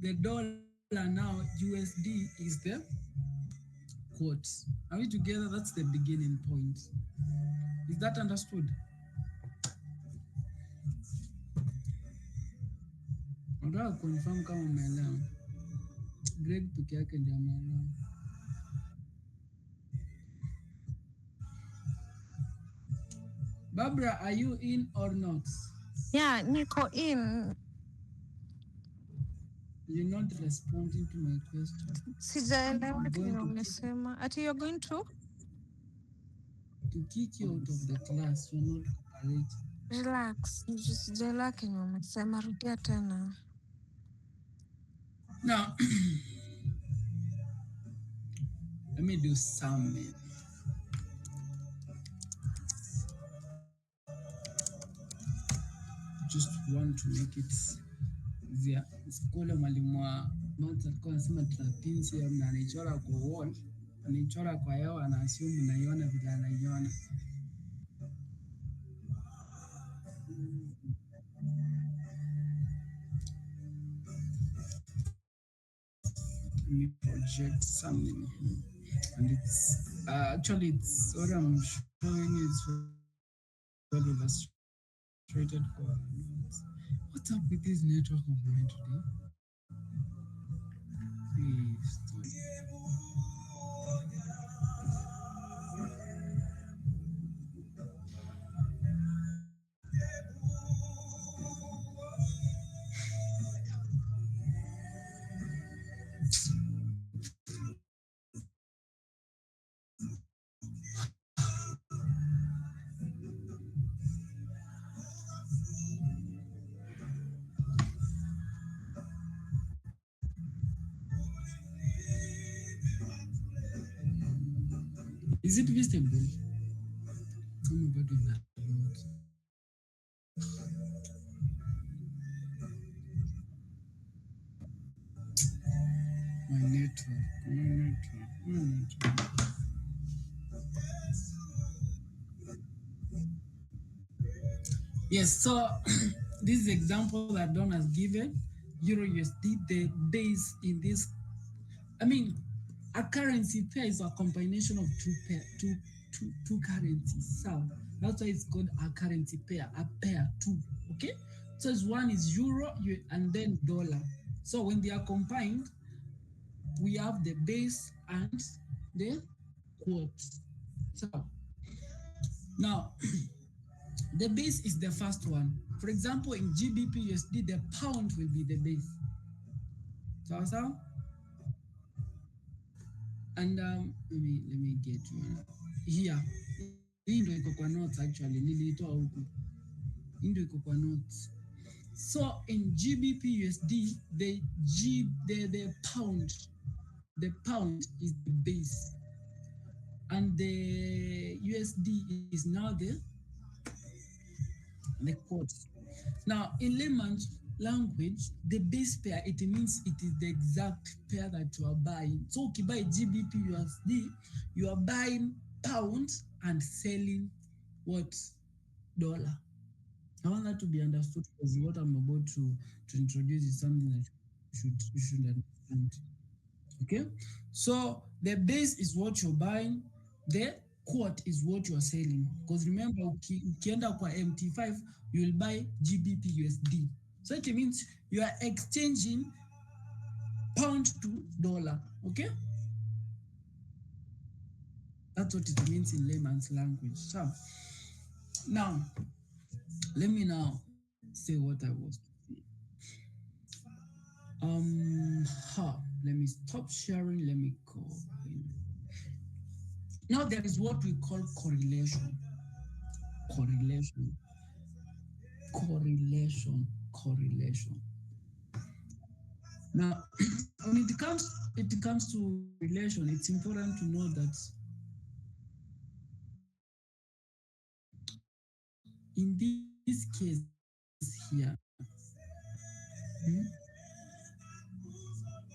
the dollar now, USD is the quote. Are we together? That's the beginning point. Is that understood? Nataka confirm kama umeelewa. Greg peke yake ndiye ameelewa. Barbara, are you in or not? Yeah, niko in. You're not responding to my question. Sijaelewa kenye umesema. Ati you're going to kick you out of the class. You're not cooperating. relax. Sijaelewa kenye umesema. Rudia tena. Now, let me do something. Just want to make it easier. Skule mwalimu wa maths alikuwa anasema trapezium na anaichora kwa wall, anaichora kwa hewa, ana assume unaiona vile anaiona. Let me project something here. And it's actually it's what I'm showing is well illustrated coordinates. What's up with this network of mine today? Please. Is it visible? Tell me about that. My network. Yes, so this example that Don has given, Euro USD, the base in this, I mean, a currency pair is a combination of two currencies. So that's why it's called a currency pair, a pair, two. Okay? So one is euro and then dollar. So when they are combined, we have the base and the quote. So now the base is the first one. For example, in GBP USD, the pound will be the base. So and let me get one here. Hii ndio iko kwa notes actually. Nilitoa huku. Hii ndio iko kwa notes. So in GBP USD, the pound is the base, and the USD is now the quote. Now in layman's language, the base pair, it means it is the exact pair that you are buying. So if you buy GBP USD, you are buying pounds and selling what? Dollar. I want that to be understood because what I'm about to introduce is something that you should understand. Okay? So the base is what you're buying, the quote is what you're selling. Because remember, ukienda kwa MT5, you'll buy GBP USD. So it means you are exchanging pound to dollar. Okay? That's what it means in layman's language. So now, let me now say what I was to say. Let me stop sharing. Let me go. Now there is what we call correlation. Now, when it comes to relation, it's important to know that in this case here,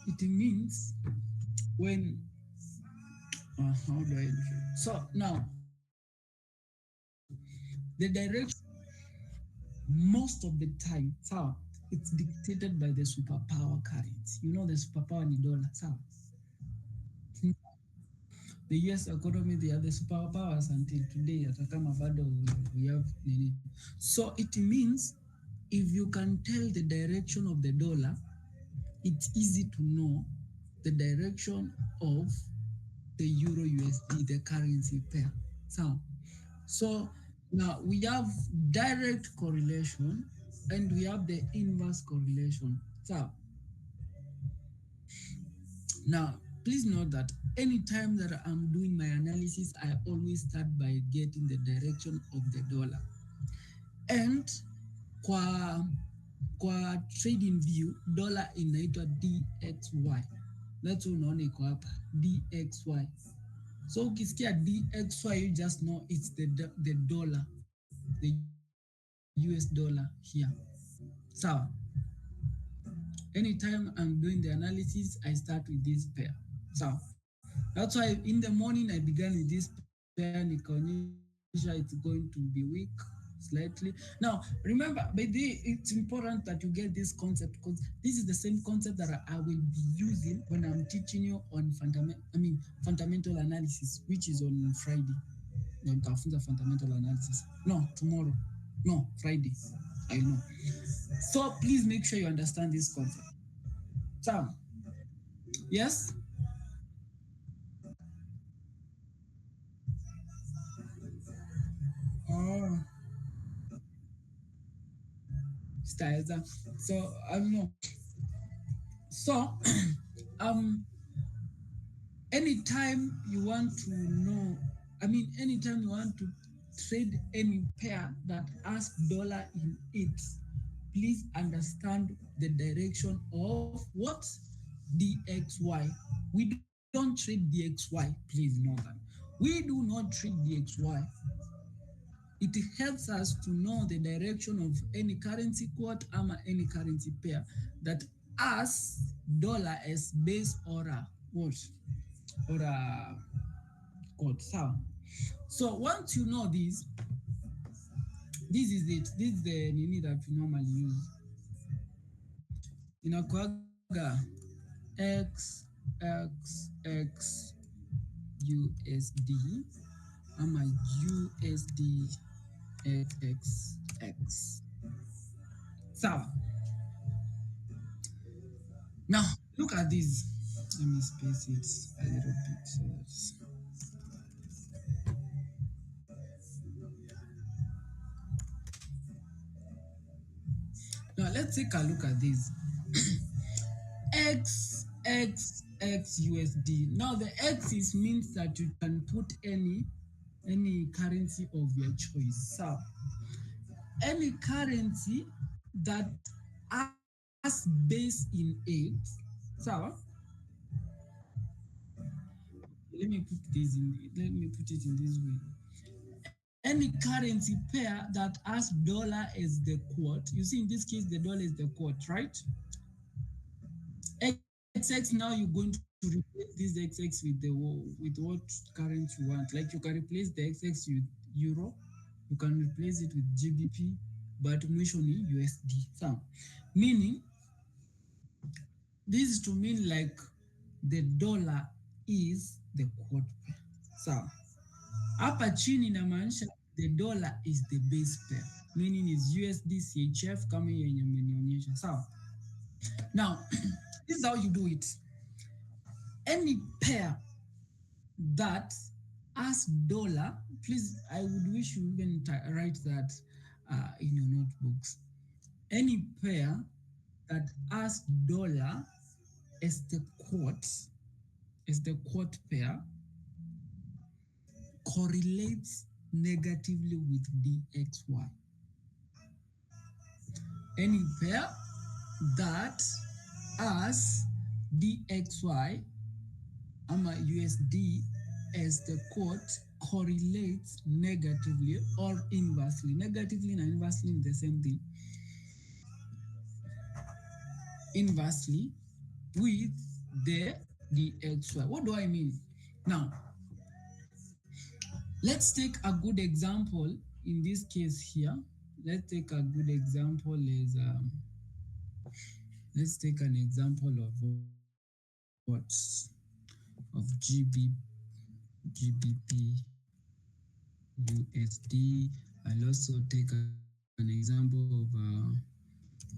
it means when how do I? So now the direction most of the time, so it's dictated by the superpower currency. You know the superpower ni dollar, sawa? The US economy, they are the superpowers until today, hata kama bado we have nini. So it means if you can tell the direction of the dollar, it's easy to know the direction of the Euro USD, the currency pair. So now we have direct correlation and we have the inverse correlation. So now please note that anytime that I'm doing my analysis, I always start by getting the direction of the dollar. And kwa trading view, dollar inaitwa DXY. That's unaona iko hapa, DXY. So ukisikia DXY, you just know it's the dollar, the US dollar here. So anytime I'm doing the analysis, I start with this pair. So that's why in the morning I began with this pair, nikaonyesha it's going to be weak slightly. Now, remember, by the way, it's important that you get this concept because this is the same concept that I will be using when I'm teaching you on fundamental analysis, which is on Friday. Fundamental analysis. No, tomorrow. No, Friday. I know. So please make sure you understand this concept. So, yes? Oh. Styles. So no. So anytime you want to know, anytime you want to trade any pair that has dollar in it, please understand the direction of what? DXY. We don't trade DXY, please know that. We do not trade DXY. It helps us to know the direction of any currency quote or any currency pair that has dollar as base or a what? Or a quote. So once you know this is it. This is the nini that we normally use. Inakuaga XXX USD ama USD XXX. Sawa. Now look at this. Let me space it a little bit so that's now let's take a look at this. XXX USD. Now the X means that you can put any currency of your choice. So any currency that has base in it. So let me put it in this way. Any currency pair that has dollar as the quote. You see, in this case, the dollar is the quote, right? XX, now you're going to replace this XX with what currency you want. Like you can replace the XX with euro, you can replace it with GBP, but usually USD. So, meaning, this is to mean like the dollar is the quote pair. So, hapa chini inamaanisha the dollar is the base pair, meaning is USD CHF kama yenye mmenionyesha. So, now, this is how you do it. Any pair that has dollar, please, I would wish you even write that in your notebooks. Any pair that has dollar as the quote pair correlates negatively with DXY. Any pair that has DXY ama USD as the quote correlates negatively or inversely. Negatively and inversely is the same thing. Inversely with the DXY. What do I mean? Now, let's take a good example in this case here. Let's take a good example as Let's take an example of what of GBP USD. I'll also take an example of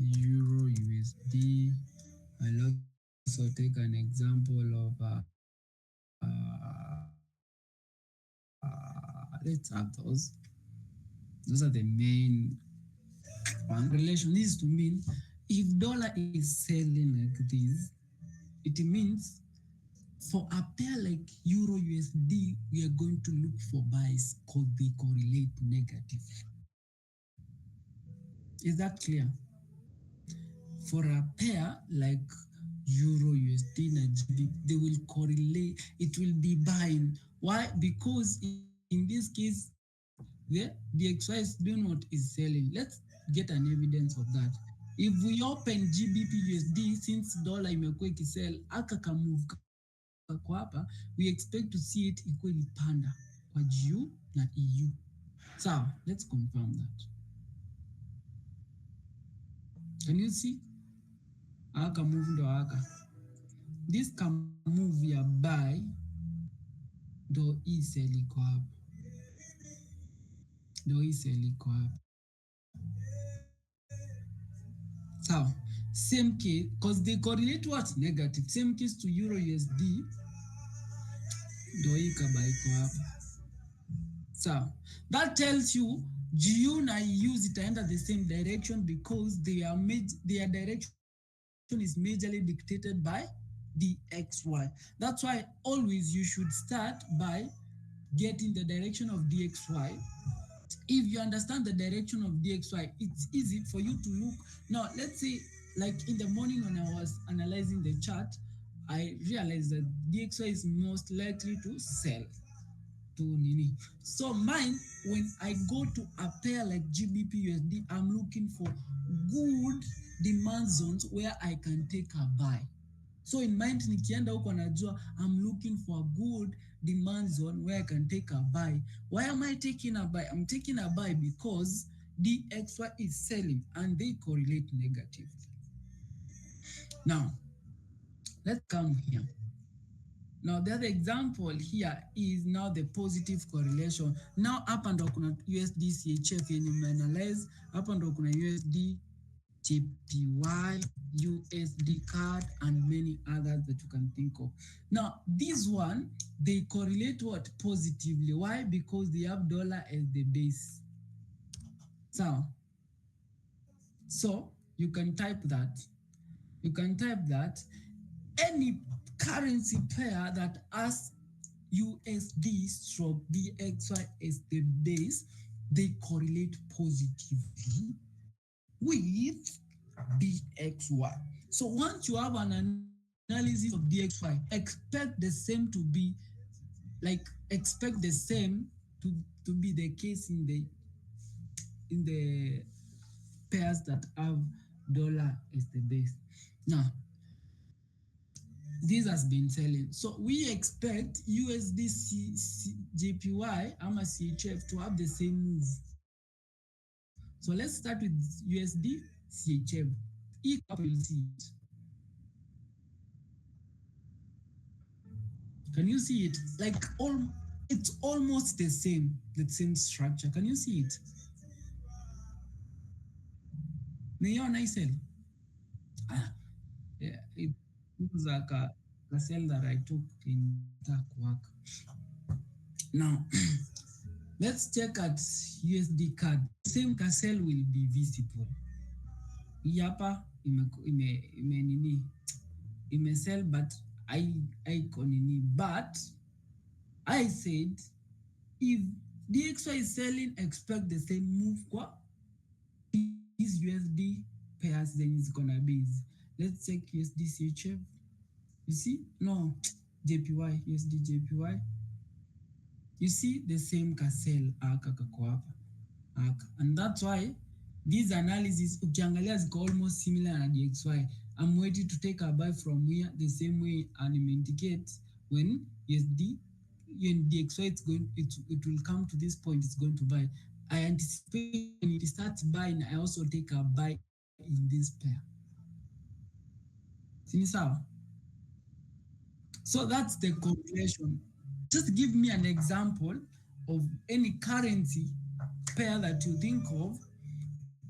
Euro USD. I'll also take an example of let's have those. Those are the main one relation. This is to mean if dollar is selling like this, it means for a pair like Euro USD, we are going to look for buys because they correlate negative. Is that clear? For a pair like Euro USD and GBP, they will correlate, it will be buying. Why? Because in this case, the DXY is doing what is selling. Let's get an evidence of that. If we open GBP USD, since dollar imekuwa ikisell, aka kamove kako hapa, we expect to see it ikuwe ilipanda kwa GU na EU. Sawa, let's confirm that. Can you see? Aka move ndo aka. This can move ya buy ndo hii sell iko hapa. Ndo hii sell iko hapa. Sawa. Same case, because they correlate what's negative. Same case to Euro USD. Ndo hii kaba iko hapa. So that tells you GU na EU zitaenda the same direction because their direction is majorly dictated by the XY. That's why always you should start by getting the direction of DXY. If you understand the direction of DXY, it's easy for you to look. Now, let's say like in the morning when I was analyzing the chart, I realized that DXY is most likely to sell. So mine, when I go to a pair like GBP USD, I'm looking for good demand zones where I can take a buy. So in mind nikienda huko najua I'm looking for a good demand zone where I can take a buy. Why am I taking a buy? I'm taking a buy because DXY is selling and they correlate negatively. Now, let's come here. Now the other example here is now the positive correlation. Now hapa ndo kuna USD CHF yenye umeanalyze, hapa ndo kuna USD JPY, USD CAD and many others that you can think of. Now this one, they correlate what? Positively. Why? Because they have dollar as the base. So you can type that. You can type that any currency pair that has USD stroke DXY as the base, they correlate positively with DXY. So once you have an analysis of DXY, expect the same to be to be the case in the pairs that have dollar as the base. Now, this has been selling. So we expect USD JPY ama CHF to have the same move. So let's start with USD CHF. Each up will see it. Can you see it? It's almost the same structure. Can you see it? Naiona isel. Yeah, it was like a cell that I took in that work. Now, let's check at USD CAD. Same cell will be visible. Hapa ime sell but icon ini. But I said if DXY is selling, expect the same move kwa these USD pairs then it's gonna be. Let's check USD CHF. You see? No, JPY, USD JPY. You see the same kasel aka kako hapa. And that's why these analysis ukiangalia ziko almost similar na DXY. I'm waiting to take a buy from here the same way and indicate when DXY it will come to this point, it's going to buy. I anticipate when it starts buying, I also take a buy in this pair. Sini sawa? So that's the correlation. Just give me an example of any currency pair that you think of.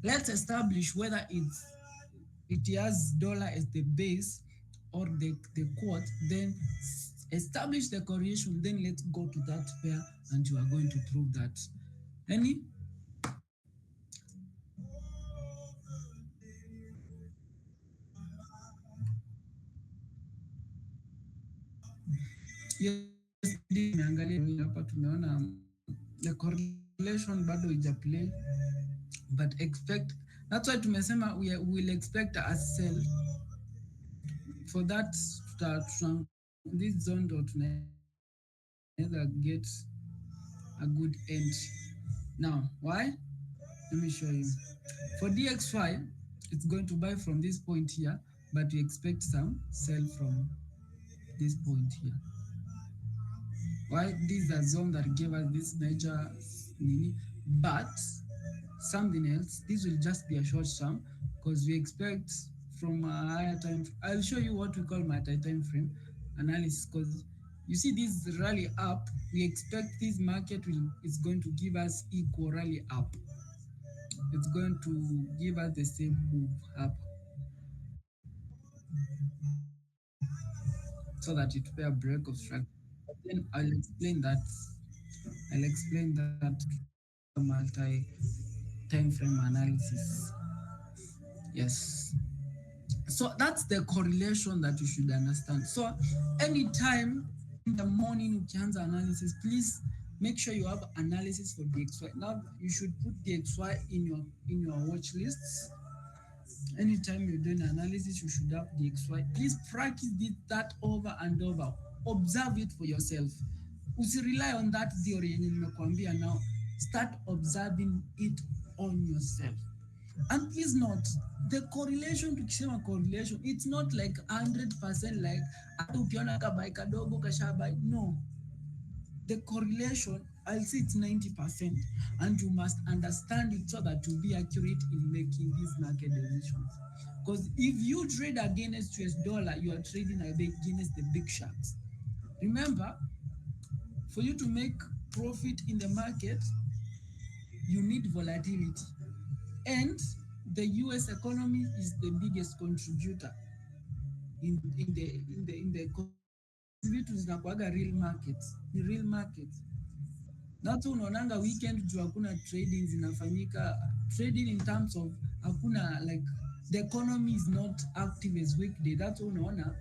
Let's establish whether it has dollar as the base or the quote, then establish the correlation, then let's go to that pair and you are going to prove that. Any? Yes, nimeangalia hapa tumeona the correlation bado ija-play, but expect, that's why tumesema we will expect a sell for that. This zone ndo tunaweza get a good end. Now why? Let me show you. For DXY, it's going to buy from this point here, but we expect some sell from this point here. Why? This is a zone that gave us this major mini, but something else, this will just be a short term because we expect from a higher time. I'll show you what we call multi-time frame analysis, because you see this rally up, we expect this market is going to give us equal rally up. It's going to give us the same move up so that it will be a break of structure. But then I'll explain that multi-time frame analysis. Yes. So that's the correlation that you should understand. So anytime in the morning ukianza analysis, please make sure you have analysis for DXY. Now you should put DXY in your watch lists. Anytime you're doing analysis, you should have DXY. Please practice that over and over. Observe it for yourself. Rely on that theory yenye nimekuambia now. Start observing it on yourself. And please note, the correlation, tukisema correlation, it's not like 100% like ukiona kabai kadogo kashabai. No. The correlation, I'll say it's 90%, and you must understand it so that you'll be accurate in making these market decisions. Because if you trade against US dollar, you are trading against the big sharks. Remember, for you to make profit in the market, you need volatility. And the US economy is the biggest contributor in the vitu zinakuaga real markets. The real markets. That's unaonanga weekend juu hakuna trading zinafanyika. Trading in terms of hakuna, like the economy is not active as weekday. That's unaona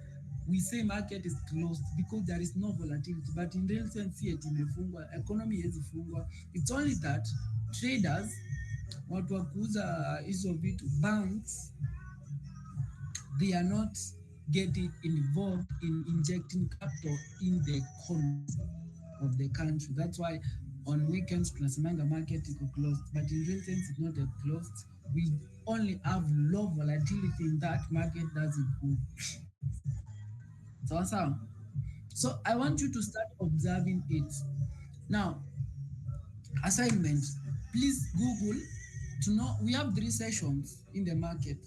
we say market is closed because there is no volatility. But in real sense yet imefungwa, economy hazifungwa. It's only that traders, watu wa kuuza hizo vitu, banks, they are not getting involved in injecting capital in the economy of the country. That's why on weekends tunasemanga market iko closed, but in real sense it's not a closed. We only have low volatility in that market doesn't move. So I want you to start observing it. Now, assignment, please Google to know, we have 3 sessions in the market.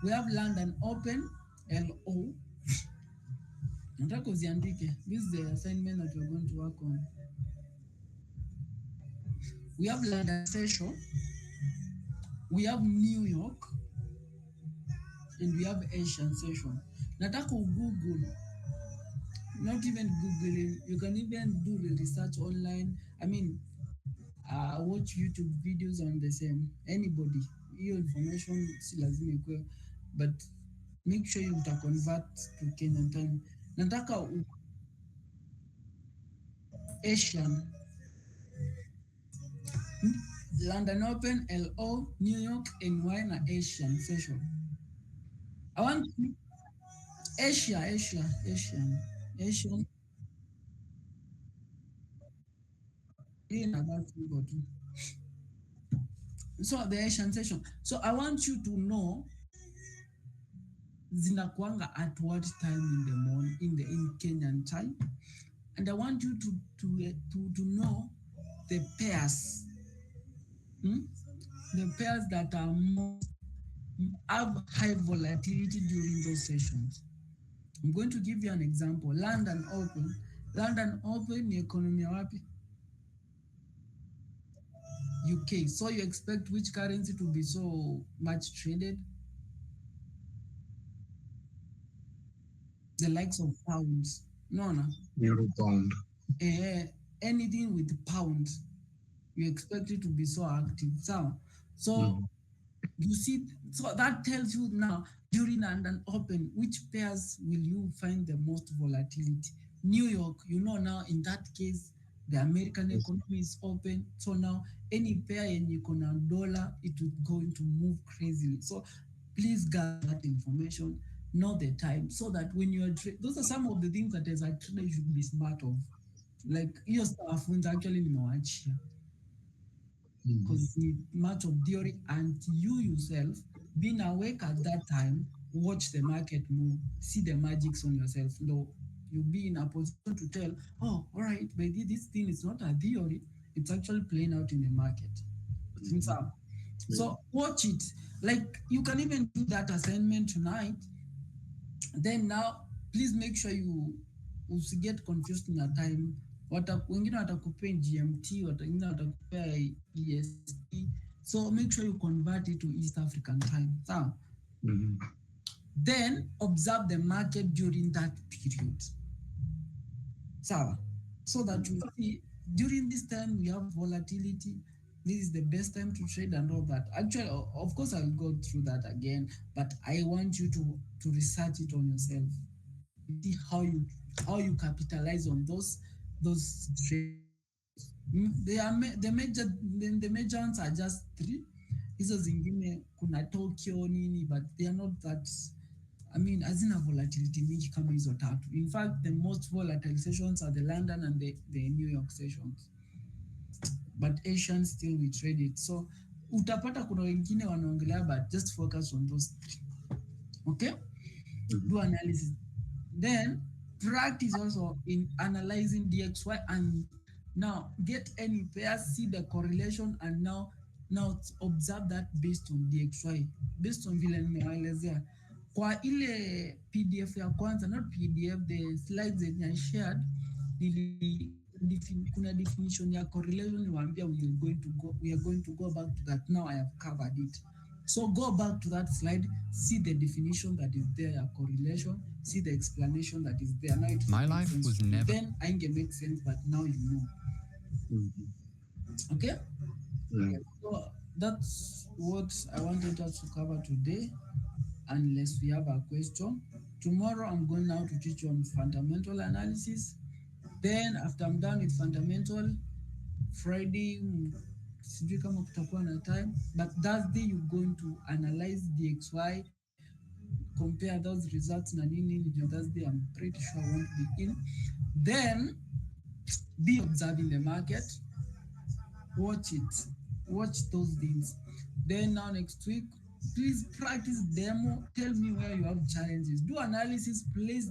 We have London Open, LO. This is the assignment that we're going to work on. We have London session, we have New York, and we have Asian session. Nataka Google, not even Googling, you can even do the research online. I mean, watch YouTube videos on the same. Anybody, your information si lazima ikwe, but make sure you convert to Kenyan time. Nataka Asian, London Open, LO, New York, NY na Asian session. I want Asian. So the Asian session. So I want you to know zinakuanga at what time in the morning in Kenyan time, and I want you to know the pairs, the pairs that are most have high volatility during those sessions. I'm going to give you an example. London Open. London Open ni economy ya wapi? UK. So you expect which currency to be so much traded? The likes of pounds. No. Euro pound. Anything with pounds, you expect it to be so active. So you see, so that tells you now during an open, which pairs will you find the most volatility? New York, now in that case, the American economy is open. So now any pair in economic dollar, it is going to move crazily. So please gather that information, know the time, so that when you are those are some of the things that as a trader you should be smart of. Like your staff won't actually watch here because it's much of theory, and you yourself being awake at that time, watch the market move, see the magics on yourself. No, you'll be in a position to tell, oh, all right, but this thing is not a theory, it's actually playing out in the market. So watch it. Like you can even do that assignment tonight. Then now, please make sure you get confused in a time. Wengine watakupea GMT, wengine watakupea EST. So make sure you convert it to East African time. Then observe the market during that period. So that you see during this time we have volatility. This is the best time to trade and all that. Actually, of course, I'll go through that again, but I want you to research it on yourself. See how you capitalize on those trades. The major ones are just 3. Hizo zingine kuna Tokyo nini, but they are not that. I mean, hazina volatility mingi kama hizo 3. In fact, the most volatile sessions are the London and the New York sessions. But Asian still we trade it. So utapata kuna wengine wanaongelea, but just focus on those 3. Okay? Do analysis. Then practice also in analyzing DXY, and now get any pairs, see the correlation, and now observe that based on DXY, based on vile nimeelezea kwa ile PDF ya kwanza, not PDF, the slides that I shared, kuna definition ya correlation niwaambia we are going to go back to that. Now I have covered it. So go back to that slide, see the definition that is there, correlation, see the explanation that is there. Now my life was never. Then I can make sense, but now you know. Okay? So that's what I wanted us to cover today, unless we have a question. Tomorrow I'm going now to teach you on fundamental analysis. Then after I'm done with fundamental, Friday, sijui kama kutakuwa na time, but Thursday you're going to analyze DXY, compare those results na nini. Thursday I'm pretty sure I won't be in. Then be observing the market, watch those things. Then now next week, please practice demo, tell me where you have challenges, do analysis, place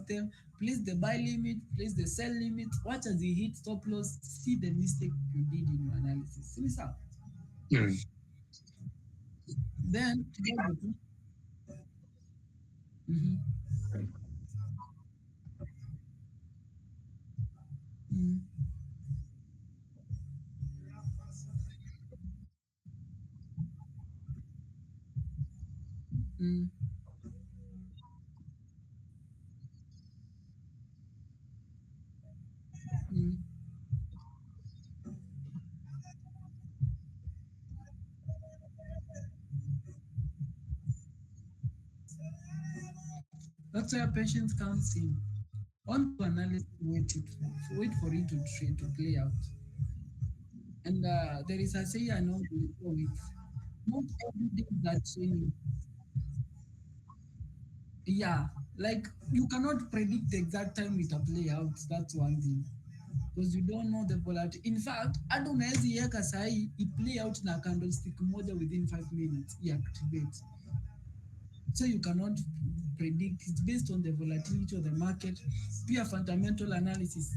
the buy limit, place the sell limit, watch as you hit stop loss, see the mistake you did in your analysis. See this out. Then that's where patience comes in. On to analysis, wait for it to play out. And there is a say I know with not everything that's in. Yeah, like you cannot predict the exact time it will play out. That's one thing, because you don't know the volatility. In fact, hata unaweza iweka sahi play out na candlestick moja within 5 minutes activate. So you cannot predict. It's based on the volatility of the market. Pia fundamental analysis,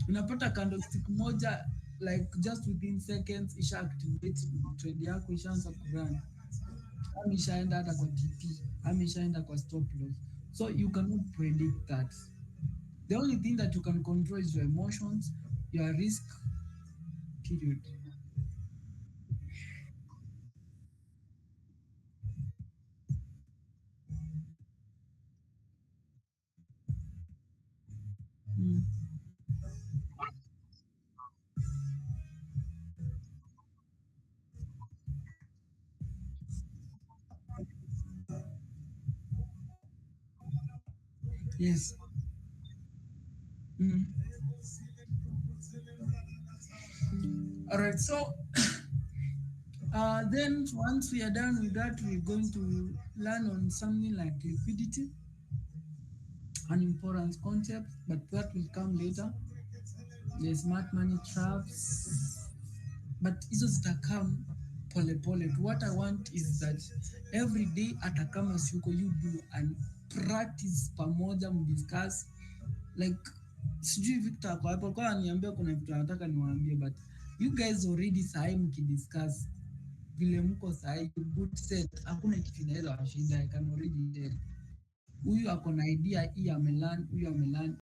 unapata candlestick moja like just within seconds isha activate trade yako ishaanza kurun. ameshaenda hata kwa TP, ameshaenda kwa stop loss. So you cannot predict that. The only thing that you can control is your emotions, your risk, period. Mm. Yes. Mm. All right. So then once we are done with that, we're going to learn on something like liquidity, an important concept, but that will come later. The smart money traps, but hizo zitakam pole pole. What I want is that every day hata kama siuko, you do and practice pamoja, mdiscuss like sijui Victor kwa hapo kwa niambia kuna vitu nataka niwaambie, but you guys already sahi mkidiscuss vile mko sahi good set, hakuna kitu inaweza washinda. I can already tell huyu ako na idea hii amelan, huyu amelan